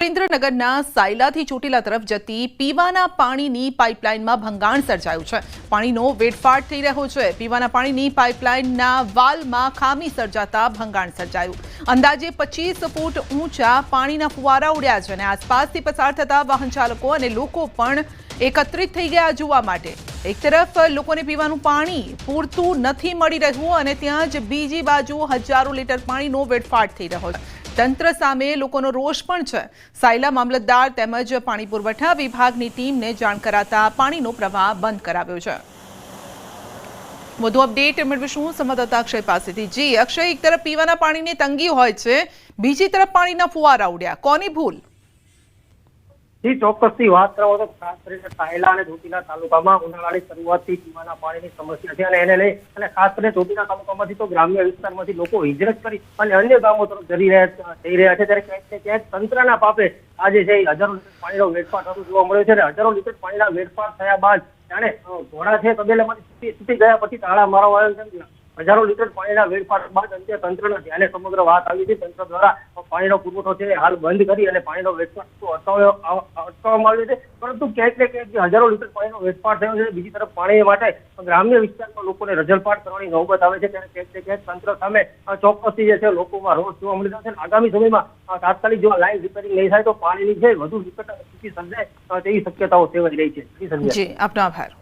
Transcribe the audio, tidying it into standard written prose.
સુરેન્દ્રનગરના સાયલાથી ચોટીલા તરફ જતી પીવાના પાણીની પાઇપલાઇનમાં ભંગાણ સર્જાયું છે। પાણીનો વેડફાટ થઈ રહ્યો છે। પીવાના પાણીની પાઇપલાઇનના વાલમાં ખામી સર્જાતા ભંગાણ સર્જાયું। અંદાજે 25 ફૂટ ઊંચા પાણીના ફુવારા ઉડ્યા છે અને આસપાસથી પસાર થતા વાહન ચાલકો અને લોકો પણ એકત્રિત થઈ ગયા જોવા માટે। એક તરફ લોકોને પીવાનું પાણી પૂરતું નથી મળી રહ્યું અને ત્યાં જ બીજી બાજુ હજારો લીટર પાણીનો વેડફાટ થઈ રહ્યો છે। તંત્ર સામે લોકોનો રોષ પણ છે। સાયલા મામલતદાર તેમજ પાણી પુરવઠા વિભાગની ટીમને જાણ કરાતા પાણીનો પ્રવાહ બંધ કરાવ્યો છે। વધુ અપડેટ મેળવીશું સંવાદદાતા અક્ષય પાસેથી। જી અક્ષય, એક તરફ પીવાના પાણીની તંગી હોય છે, બીજી તરફ પાણીના ફુવારા ઉડ્યા, કોની ભૂલ? જી ચોક્કસથી વાત કરો તો ખાસ કરીને સાયલા અને ચોટીલા તાલુકામાં ઉનાળાની શરૂઆતથી પીવાના પાણીની સમસ્યા છે અને એને લઈ અને ખાસ કરીને ચોટીલા તાલુકામાંથી તો ગ્રામ્ય વિસ્તારમાંથી લોકો હિજરત કરી અને અન્ય ગામો તરફ જઈ રહ્યા છે। ત્યારે ક્યાંક ને ક્યાંક તંત્રના પાપે આજે છે હજારો લીટર પાણીનો વેડફાટ થતો જોવા મળ્યો છે અને હજારો લીટર પાણીના વેડફાટ થયા બાદ જાણે ઘોડા છે તબેલામાંથી છૂટી ગયા પછી તાળા મારવા આવ્યો છે। હજારો લીટર પાણીના વેડફાટ બાદ અંતે તંત્રના ધ્યાને સમગ્ર વાત આવી છે। તંત્ર દ્વારા પાણીનો પુરવઠો છે હાલ બંધ કરી અને પાણીનો વેડફાટ અટકાવવામાં આવ્યો છે, પરંતુ ક્યાંક ને ક્યાંક હજારો લીટર પાણીનો વેડફાટ થયો છે। બીજી તરફ પાણી માટે ગ્રામ્ય વિસ્તારમાં લોકોને રજલપાટ કરવાની નોબત આવે છે, ત્યારે ક્યાંક ને ક્યાંક તંત્ર સામે ચોક્કસથી જે છે લોકોમાં રોષ જોવા મળી રહ્યો છે। આગામી સમયમાં તાત્કાલિક જો લાઈન રિપેરિંગ નહીં થાય તો પાણીની છે વધુ વિકટ સ્થિતિ સર્જાય તેવી શક્યતાઓ સેવાઈ રહી છે। જી, આપનો આભાર।